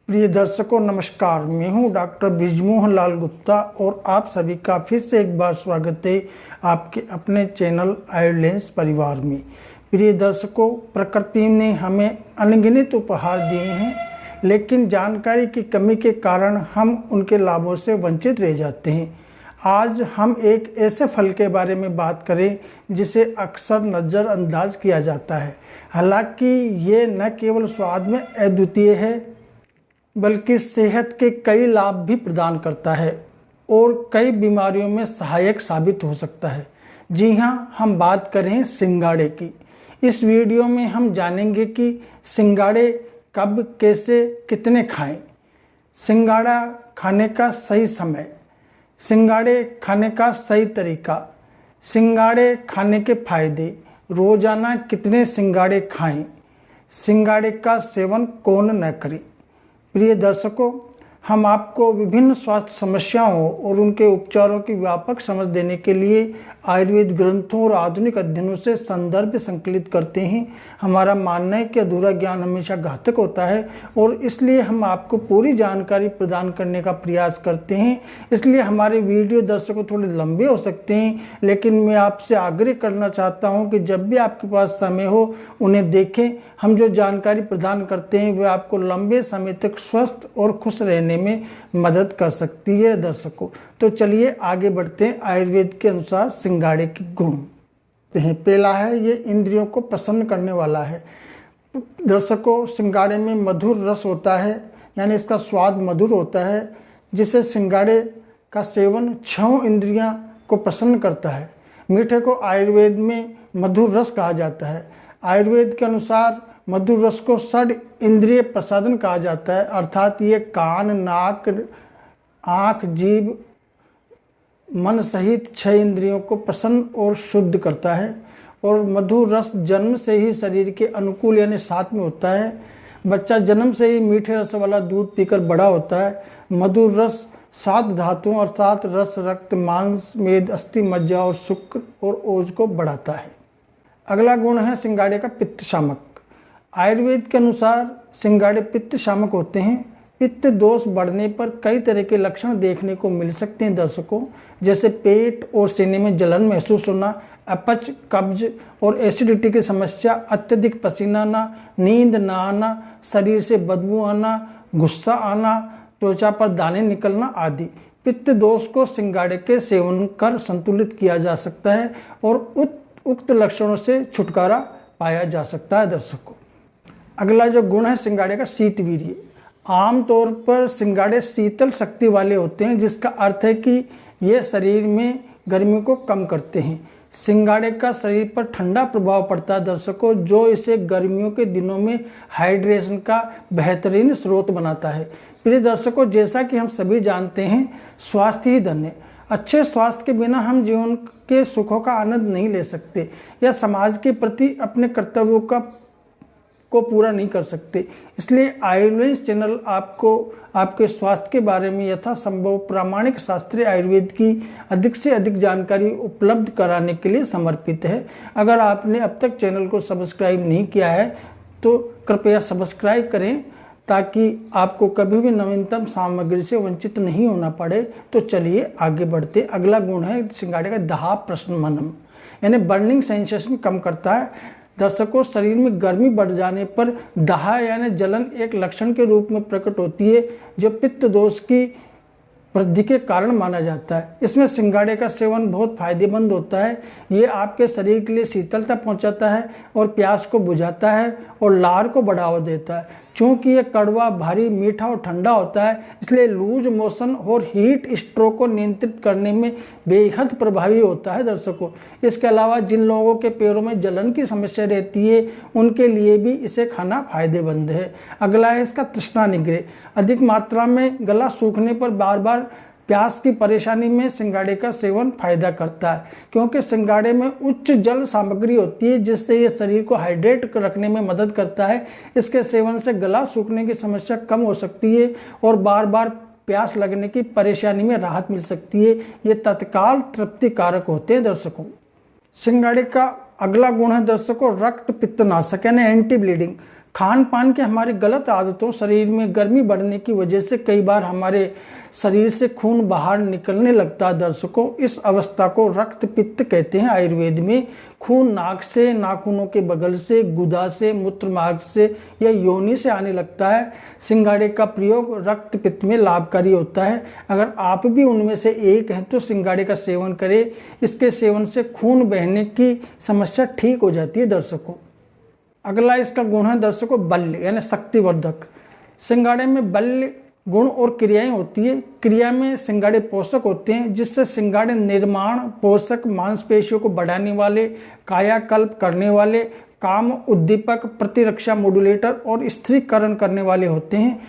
प्रिय दर्शकों नमस्कार, मैं हूं डॉक्टर बृजमोहन लाल गुप्ता और आप सभी का फिर से एक बार स्वागत है आपके अपने चैनल आयुर्लेंस परिवार में। प्रिय दर्शकों, प्रकृति ने हमें अनगिनत उपहार दिए हैं, लेकिन जानकारी की कमी के कारण हम उनके लाभों से वंचित रह जाते हैं। आज हम एक ऐसे फल के बारे में बात करें जिसे अक्सर नज़रअंदाज किया जाता है। हालांकि ये न केवल स्वाद में अद्वितीय है बल्कि सेहत के कई लाभ भी प्रदान करता है और कई बीमारियों में सहायक साबित हो सकता है। जी हाँ, हम बात करें सिंगाड़े की। इस वीडियो में हम जानेंगे कि सिंगाड़े कब, कैसे, कितने खाएं, सिंगाड़ा खाने का सही समय, सिंगाड़े खाने का सही तरीका, सिंगाड़े खाने के फायदे, रोजाना कितने सिंगाड़े खाएं, सिंगाड़े का सेवन कौन न करे। प्रिय दर्शकों, हम आपको विभिन्न स्वास्थ्य समस्याओं और उनके उपचारों की व्यापक समझ देने के लिए आयुर्वेद ग्रंथों और आधुनिक अध्ययनों से संदर्भ संकलित करते हैं। हमारा मानना है कि अधूरा ज्ञान हमेशा घातक होता है और इसलिए हम आपको पूरी जानकारी प्रदान करने का प्रयास करते हैं। इसलिए हमारे वीडियो दर्शकों थोड़े लंबे हो सकते हैं, लेकिन मैं आपसे आग्रह करना चाहता हूं कि जब भी आपके पास समय हो उन्हें देखें। हम जो जानकारी प्रदान करते हैं वह आपको लंबे समय तक स्वस्थ और खुश रहने में मदद कर सकती है। दर्शकों, तो चलिए आगे बढ़ते हैं। आयुर्वेद के अनुसार सिंगाड़े के गुण हैं। पहला है, ये इंद्रियों को प्रसन्न करने वाला है। दर्शकों, सिंगाड़े में मधुर रस होता है, यानी इसका स्वाद मधुर होता है, जिसे सिंगाड़े का सेवन 6 इंद्रियां को प्रसन्न करता है। मीठे को आयुर्वेद में मधुर रस कहा जाता है। आयुर्वेद के अनुसार मधुर रस को षड इंद्रिय प्रसादन कहा जाता है, अर्थात ये कान, नाक, आँख, जीभ, मन सहित 6 इंद्रियों को प्रसन्न और शुद्ध करता है। और मधुर रस जन्म से ही शरीर के अनुकूल यानी साथ में होता है। बच्चा जन्म से ही मीठे रस वाला दूध पीकर बड़ा होता है। मधुर रस 7 धातुओं अर्थात रस, रक्त, मांस, मेद, अस्थि, मज्जा और शुक्र और ओज को बढ़ाता है। अगला गुण है सिंगाड़े का पित्त शामक। आयुर्वेद के अनुसार सिंगाड़े पित्त शामक होते हैं। पित्त दोष बढ़ने पर कई तरह के लक्षण देखने को मिल सकते हैं दर्शकों, जैसे पेट और सीने में जलन महसूस होना, अपच, कब्ज और एसिडिटी की समस्या, अत्यधिक पसीना आना, नींद न आना, शरीर से बदबू आना, गुस्सा आना, त्वचा पर दाने निकलना आदि। पित्त दोष को सिंगाड़े के सेवन कर संतुलित किया जा सकता है और उक्त लक्षणों से छुटकारा पाया जा सकता है। दर्शकों, अगला जो गुण है सिंगाड़े का शीतवीर्य। आमतौर पर सिंगाड़े शीतल शक्ति वाले होते हैं, जिसका अर्थ है कि ये शरीर में गर्मी को कम करते हैं। सिंगाड़े का शरीर पर ठंडा प्रभाव पड़ता है दर्शकों, जो इसे गर्मियों के दिनों में हाइड्रेशन का बेहतरीन स्रोत बनाता है। प्रिय दर्शकों, जैसा कि हम सभी जानते हैं, स्वास्थ्य ही धन है। अच्छे स्वास्थ्य के बिना हम जीवन के सुखों का आनंद नहीं ले सकते या समाज के प्रति अपने कर्तव्यों को पूरा नहीं कर सकते। इसलिए आयुर्वेद चैनल आपको आपके स्वास्थ्य के बारे में यथासंभव प्रामाणिक शास्त्रीय आयुर्वेद की अधिक से अधिक जानकारी उपलब्ध कराने के लिए समर्पित है। अगर आपने अब तक चैनल को सब्सक्राइब नहीं किया है तो कृपया सब्सक्राइब करें, ताकि आपको कभी भी नवीनतम सामग्री से वंचित नहीं होना पड़े। तो चलिए आगे बढ़ते। अगला गुण है सिंगाड़े का दाह प्रशमनम, यानी बर्निंग सेंसेशन कम करता है। दर्शकों, शरीर में गर्मी बढ़ जाने पर दाह यानी जलन एक लक्षण के रूप में प्रकट होती है, जो पित्त दोष की वृद्धि के कारण माना जाता है। इसमें सिंगाड़े का सेवन बहुत फायदेमंद होता है। ये आपके शरीर के लिए शीतलता पहुंचाता है और प्यास को बुझाता है और लार को बढ़ावा देता है। चूँकि ये कड़वा, भारी, मीठा और ठंडा होता है, इसलिए लूज मोशन और हीट स्ट्रोक को नियंत्रित करने में बेहद प्रभावी होता है। दर्शकों, इसके अलावा जिन लोगों के पैरों में जलन की समस्या रहती है, उनके लिए भी इसे खाना फायदेमंद है। अगला है इसका तृष्णा निग्रह। अधिक मात्रा में गला सूखने पर बार बार प्यास की परेशानी में सिंगाड़े का सेवन फायदा करता है, क्योंकि सिंगाड़े में उच्च जल सामग्री होती है, जिससे ये शरीर को हाइड्रेट रखने में मदद करता है। इसके सेवन से गला सूखने की समस्या कम हो सकती है और बार बार प्यास लगने की परेशानी में राहत मिल सकती है। ये तत्काल तृप्तिकारक होते हैं। दर्शकों, सिंगाड़े का अगला गुण है दर्शकों रक्त पित्तनाशक यानी एंटी ब्लीडिंग। खान पान के हमारे गलत आदतों, शरीर में गर्मी बढ़ने की वजह से कई बार हमारे शरीर से खून बाहर निकलने लगता है दर्शकों। इस अवस्था को रक्त पित्त कहते हैं। आयुर्वेद में खून नाक से, नाखूनों के बगल से, गुदा से, मूत्र मार्ग से या योनि से आने लगता है। सिंगाड़े का प्रयोग रक्त पित्त में लाभकारी होता है। अगर आप भी उनमें से एक हैं तो सिंगाड़े का सेवन करें। इसके सेवन से खून बहने की समस्या ठीक हो जाती है दर्शकों। अगला इसका गुण है दर्शकों बल्य यानी शक्तिवर्धक। सिंगाड़े में बल्य गुण और क्रियाएं होती है। क्रिया में सिंगाड़े पोषक होते हैं, जिससे सिंगाड़े निर्माण, पोषक, मांसपेशियों को बढ़ाने वाले, कायाकल्प करने वाले, काम उद्दीपक, प्रतिरक्षा मॉड्यूलेटर और स्थिरीकरण करने वाले होते हैं।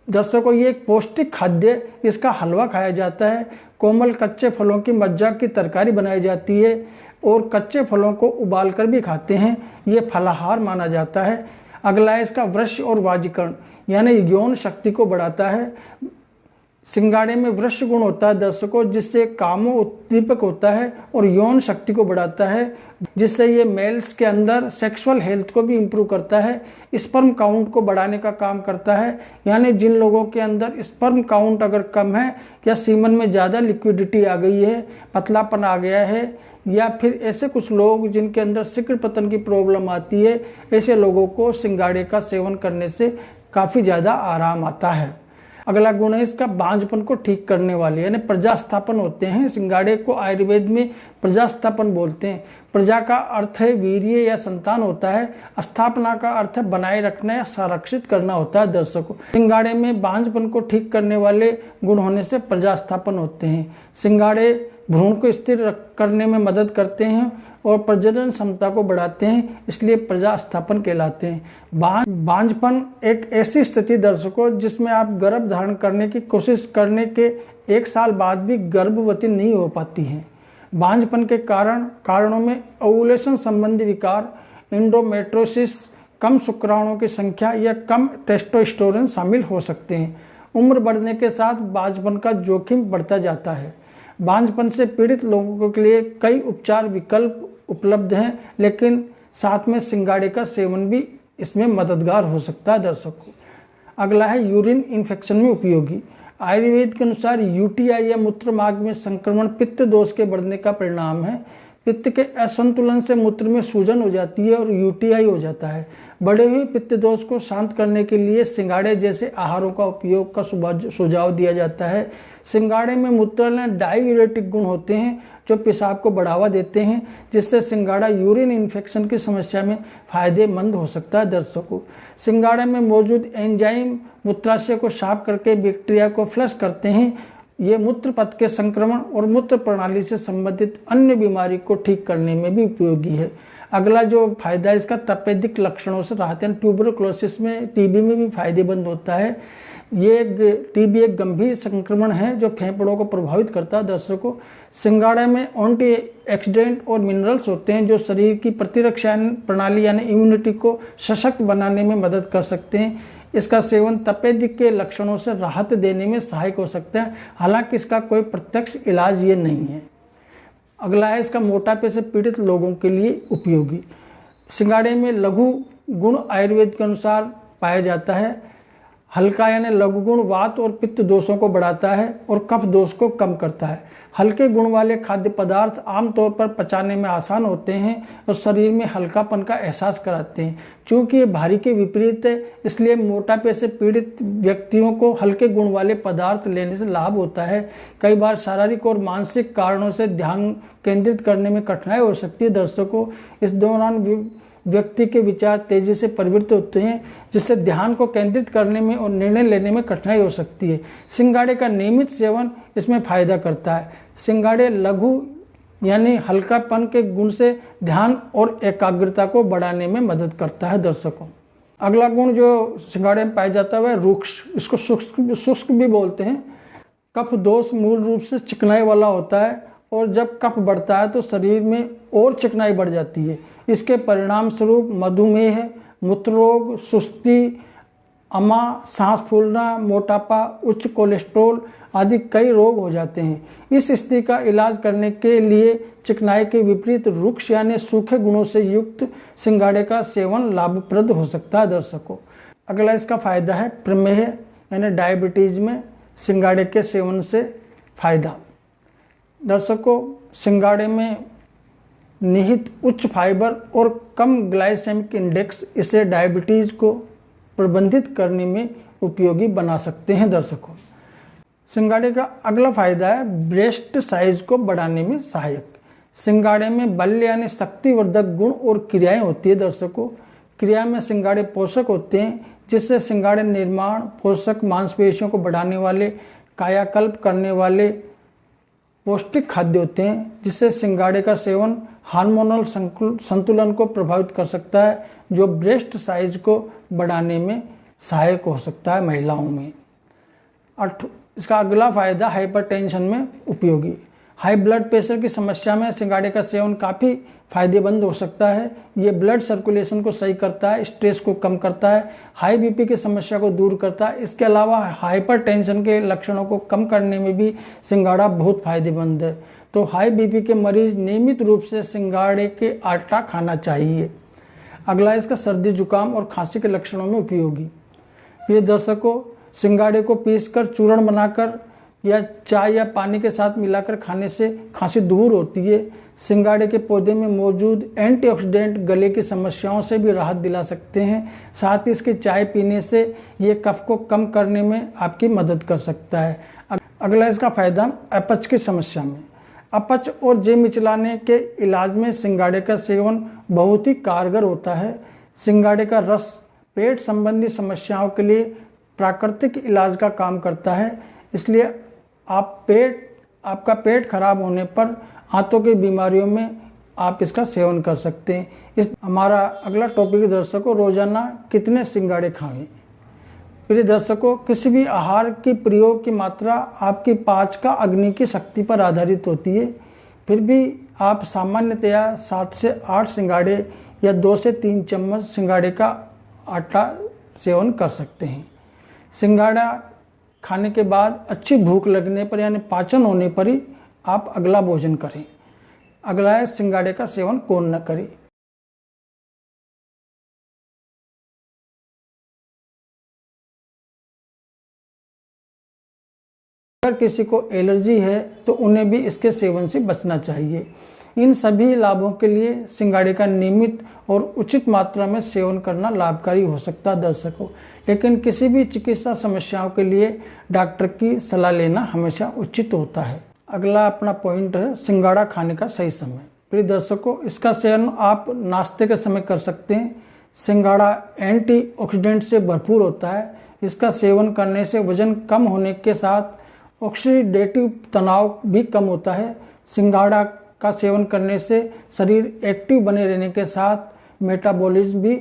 दर्शकों ये एक पौष्टिक खाद्य, इसका हलवा खाया जाता है। कोमल कच्चे फलों की मज्जा की तरकारी बनाई जाती है और कच्चे फलों को उबालकर भी खाते हैं। ये फलाहार माना जाता है। अगला है इसका वृष और वाजीकरण यानी यौन शक्ति को बढ़ाता है। सिंगाड़े में वृष गुण होता है दर्शकों, जिससे कामो उद्दीपक होता है और यौन शक्ति को बढ़ाता है, जिससे ये मेल्स के अंदर सेक्सुअल हेल्थ को भी इम्प्रूव करता है। स्पर्म काउंट को बढ़ाने का काम करता है, यानी जिन लोगों के अंदर स्पर्म काउंट अगर कम है या सीमन में ज़्यादा लिक्विडिटी आ गई है, पतलापन आ गया है, या फिर ऐसे कुछ लोग जिनके अंदर शीघ्र पतन की प्रॉब्लम आती है, ऐसे लोगों को सिंगाड़े का सेवन करने से काफ़ी ज़्यादा आराम आता है। अगला गुण है इसका बांझपन को ठीक करने वाले यानी प्रजास्थापन होते हैं। सिंगाड़े को आयुर्वेद में प्रजास्थापन बोलते हैं। प्रजा का अर्थ है वीर्य या संतान होता है। स्थापना का अर्थ है बनाए रखना या संरक्षित करना होता है दर्शकों। सिंगाड़े में बांझपन को ठीक करने वाले गुण होने से प्रजास्थापन होते हैं। सिंगाड़े भ्रूण को स्थिर करने में मदद करते हैं और प्रजनन क्षमता को बढ़ाते हैं, इसलिए प्रजास्थापन कहलाते हैं। बांझपन एक ऐसी स्थिति दर्शकों जिसमें आप गर्भ धारण करने की कोशिश करने के 1 साल बाद भी गर्भवती नहीं हो पाती हैं। बांझपन के कारणों में ओवुलेशन संबंधी विकार, एंडोमेट्रोसिस, कम शुक्राणुओं की संख्या या कम टेस्टोस्टेरोन शामिल हो सकते हैं। उम्र बढ़ने के साथ बांझपन का जोखिम बढ़ता जाता है। बांझपन से पीड़ित लोगों के लिए कई उपचार विकल्प उपलब्ध हैं, लेकिन साथ में सिंगाड़े का सेवन भी इसमें मददगार हो सकता है दर्शकों। अगला है यूरिन इन्फेक्शन में उपयोगी। आयुर्वेद के अनुसार यूटीआई या मूत्र मार्ग में संक्रमण पित्त दोष के बढ़ने का परिणाम है। पित्त के असंतुलन से मूत्र में सूजन हो जाती है और यूटीआई हो जाता है। बढ़े हुए पित्त दोष को शांत करने के लिए सिंगाड़े जैसे आहारों का उपयोग का सुझाव दिया जाता है। सिंगाड़े में मूत्र में डाययूरेटिक गुण होते हैं जो पेशाब को बढ़ावा देते हैं, जिससे सिंगाड़ा यूरिन इन्फेक्शन की समस्या में फायदेमंद हो सकता है दर्शकों। सिंगाड़े में मौजूद एंजाइम मूत्राशय को साफ करके बैक्टीरिया को फ्लश करते हैं। ये मूत्र पथ के संक्रमण और मूत्र प्रणाली से संबंधित अन्य बीमारी को ठीक करने में भी उपयोगी है। अगला जो फायदा है इसका तपेदिक लक्षणों से राहत, ट्यूबरक्लोसिस में, टीबी में भी फायदेमंद होता है। टीबी एक गंभीर संक्रमण है जो फेफड़ों को प्रभावित करता है दर्शकों। सिंगाड़े में एंटीऑक्सीडेंट और मिनरल्स होते हैं जो शरीर की प्रतिरक्षा प्रणाली यानी इम्यूनिटी को सशक्त बनाने में मदद कर सकते हैं। इसका सेवन तपेदिक के लक्षणों से राहत देने में सहायक हो सकता है, हालांकि इसका कोई प्रत्यक्ष इलाज ये नहीं है। अगला है इसका मोटापे से पीड़ित लोगों के लिए उपयोगी। सिंगाड़े में लघु गुण आयुर्वेद के अनुसार पाया जाता है। हल्का यानी लघु गुण वात और पित्त दोषों को बढ़ाता है और कफ दोष को कम करता है। हल्के गुण वाले खाद्य पदार्थ आमतौर पर पचाने में आसान होते हैं और शरीर में हल्कापन का एहसास कराते हैं। चूँकि ये भारी के विपरीत है, इसलिए मोटापे से पीड़ित व्यक्तियों को हल्के गुण वाले पदार्थ लेने से लाभ होता है। कई बार शारीरिक और मानसिक कारणों से ध्यान केंद्रित करने में कठिनाई हो सकती है दर्शकों। इस दौरान व्यक्ति के विचार तेजी से परिवर्तित होते हैं, जिससे ध्यान को केंद्रित करने में और निर्णय लेने में कठिनाई हो सकती है। सिंगाड़े का नियमित सेवन इसमें फायदा करता है। सिंगाड़े लघु यानी हल्कापन के गुण से ध्यान और एकाग्रता को बढ़ाने में मदद करता है दर्शकों। अगला गुण जो सिंगाड़े में पाया जाता है वह रुक्ष, इसको शुष्क भी बोलते हैं। कफ दोष मूल रूप से चिकनाई वाला होता है और जब कफ बढ़ता है तो शरीर में और चिकनाई बढ़ जाती है। इसके परिणाम स्वरूप मधुमेह, मूत्ररोग, सुस्ती, अमा, सांस फूलना, मोटापा, उच्च कोलेस्ट्रॉल आदि कई रोग हो जाते हैं। इस स्थिति का इलाज करने के लिए चिकनाई के विपरीत रुक्ष यानी सूखे गुणों से युक्त सिंगाड़े का सेवन लाभप्रद हो सकता है दर्शकों। अगला इसका फायदा है प्रमेह यानी डायबिटीज में सिंगाड़े के सेवन से फायदा। दर्शकों, सिंगाड़े में निहित उच्च फाइबर और कम ग्लाइसेमिक इंडेक्स इसे डायबिटीज को प्रबंधित करने में उपयोगी बना सकते हैं दर्शकों। सिंगाड़े का अगला फायदा है ब्रेस्ट साइज को बढ़ाने में सहायक। सिंगाड़े में बल यानी शक्तिवर्धक गुण और क्रियाएं होती है दर्शकों। क्रिया में सिंगाड़े पोषक होते हैं जिससे सिंगाड़े निर्माण पोषक मांसपेशियों को बढ़ाने वाले, कायाकल्प करने वाले पौष्टिक खाद्य होते हैं, जिससे सिंगाड़े का सेवन हार्मोनल संतुलन को प्रभावित कर सकता है जो ब्रेस्ट साइज को बढ़ाने में सहायक हो सकता है महिलाओं में। इसका अगला फायदा हाइपरटेंशन में उपयोगी। हाई ब्लड प्रेशर की समस्या में सिंगाड़े का सेवन काफ़ी फायदेमंद हो सकता है। ये ब्लड सर्कुलेशन को सही करता है, स्ट्रेस को कम करता है, हाई बीपी की समस्या को दूर करता है। इसके अलावा हाइपरटेंशन के लक्षणों को कम करने में भी सिंगाड़ा बहुत फायदेमंद है। तो हाई बीपी के मरीज नियमित रूप से सिंगाड़े के आटा खाना चाहिए। अगला इसका सर्दी जुकाम और खांसी के लक्षणों में उपयोगी। प्रिय दर्शकों, सिंगाड़े को पीसकर चूर्ण बनाकर या चाय या पानी के साथ मिलाकर खाने से खांसी दूर होती है। सिंगाड़े के पौधे में मौजूद एंटीऑक्सीडेंट गले की समस्याओं से भी राहत दिला सकते हैं। साथ ही इसकी चाय पीने से ये कफ को कम करने में आपकी मदद कर सकता है। अगला इसका फायदा अपच की समस्या में। अपच और जी मिचलाने के इलाज में सिंगाड़े का सेवन बहुत ही कारगर होता है। सिंगाड़े का रस पेट संबंधी समस्याओं के लिए प्राकृतिक इलाज का काम करता है। इसलिए आपका पेट खराब होने पर आंतों की बीमारियों में आप इसका सेवन कर सकते हैं। हमारा अगला टॉपिक दर्शकों, रोजाना कितने सिंगाड़े खाएं। प्रिय दर्शकों, किसी भी आहार की प्रयोग की मात्रा आपकी पाचका अग्नि की शक्ति पर आधारित होती है। फिर भी आप सामान्यतया 7 से 8 सिंगाड़े या 2 से 3 चम्मच सिंगाड़े का आटा सेवन कर सकते हैं। सिंगाड़ा खाने के बाद अच्छी भूख लगने पर यानी पाचन होने पर ही आप अगला भोजन करें। अगला है सिंगाड़े का सेवन कौन न करे। अगर किसी को एलर्जी है तो उन्हें भी इसके सेवन से बचना चाहिए। इन सभी लाभों के लिए सिंगाड़े का नियमित और उचित मात्रा में सेवन करना लाभकारी हो सकता है दर्शकों। लेकिन किसी भी चिकित्सा समस्याओं के लिए डॉक्टर की सलाह लेना हमेशा उचित होता है। अगला अपना पॉइंट है सिंगाड़ा खाने का सही समय। प्रिय दर्शकों, इसका सेवन आप नाश्ते के समय कर सकते हैं। सिंगाड़ा एंटीऑक्सीडेंट से भरपूर होता है। इसका सेवन करने से वजन कम होने के साथ ऑक्सीडेटिव तनाव भी कम होता है। सिंगाड़ा का सेवन करने से शरीर एक्टिव बने रहने के साथ मेटाबॉलिज्म भी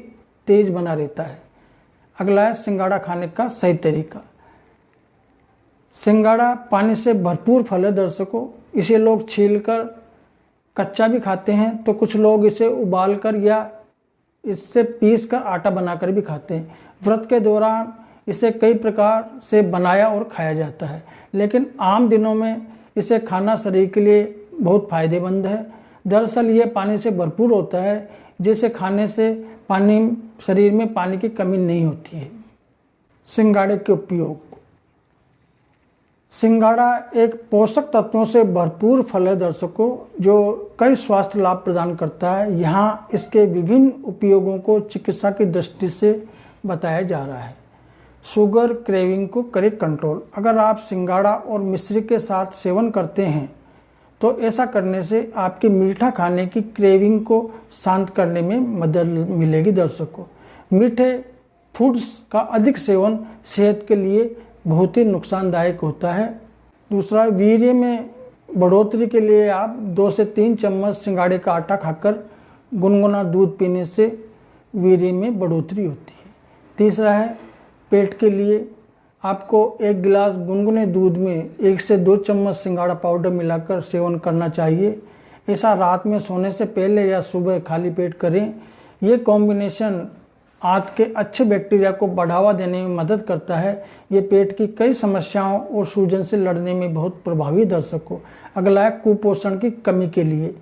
तेज बना रहता है। अगला है सिंगाड़ा खाने का सही तरीका। सिंगाड़ा पानी से भरपूर फल है दर्शकों। इसे लोग छीलकर कच्चा भी खाते हैं, तो कुछ लोग इसे उबालकर या इससे पीसकर आटा बनाकर भी खाते हैं। व्रत के दौरान इसे कई प्रकार से बनाया और खाया जाता है, लेकिन आम दिनों में इसे खाना शरीर के लिए बहुत फायदेमंद है। दरअसल ये पानी से भरपूर होता है, जिसे खाने से शरीर में पानी की कमी नहीं होती है। सिंगाड़े के उपयोग। सिंगाड़ा एक पोषक तत्वों से भरपूर फल है दर्शकों, जो कई स्वास्थ्य लाभ प्रदान करता है। यहाँ इसके विभिन्न उपयोगों को चिकित्सा की दृष्टि से बताया जा रहा है। शुगर क्रेविंग को करे कंट्रोल। अगर आप सिंगाड़ा और मिश्री के साथ सेवन करते हैं तो ऐसा करने से आपकी मीठा खाने की क्रेविंग को शांत करने में मदद मिलेगी दर्शकों। मीठे फूड्स का अधिक सेवन सेहत के लिए बहुत ही नुकसानदायक होता है। दूसरा, वीर्य में बढ़ोतरी के लिए आप 2 से 3 चम्मच सिंगाड़े का आटा खाकर गुनगुना दूध पीने से वीर्य में बढ़ोतरी होती है। तीसरा है, पेट के लिए आपको 1 गिलास गुनगुने दूध में 1 से 2 चम्मच सिंगाड़ा पाउडर मिलाकर सेवन करना चाहिए। ऐसा रात में सोने से पहले या सुबह खाली पेट करें। ये कॉम्बिनेशन आंत के अच्छे बैक्टीरिया को बढ़ावा देने में मदद करता है। ये पेट की कई समस्याओं और सूजन से लड़ने में बहुत प्रभावी दर्शकों। अगला है कुपोषण की कमी के लिए।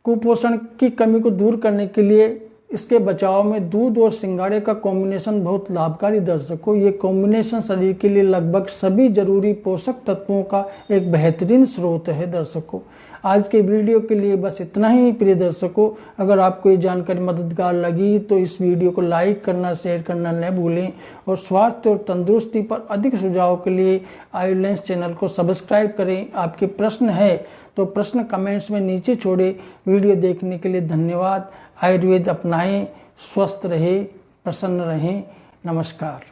कुपोषण की कमी को दूर करने के लिए इसके बचाव में दूध और सिंघाड़े का कॉम्बिनेशन बहुत लाभकारी दर्शकों। ये कॉम्बिनेशन शरीर के लिए लगभग सभी जरूरी पोषक तत्वों का एक बेहतरीन स्रोत है दर्शकों। आज के वीडियो के लिए बस इतना ही प्रिय दर्शकों। अगर आपको ये जानकारी मददगार लगी तो इस वीडियो को लाइक करना, शेयर करना न भूलें और स्वास्थ्य और तंदुरुस्ती पर अधिक सुझाव के लिए आयुर्लेंस चैनल को सब्सक्राइब करें। आपके प्रश्न है तो प्रश्न कमेंट्स में नीचे छोड़े। वीडियो देखने के लिए धन्यवाद। आयुर्वेद अपनाएं, स्वस्थ रहें, प्रसन्न रहें। नमस्कार।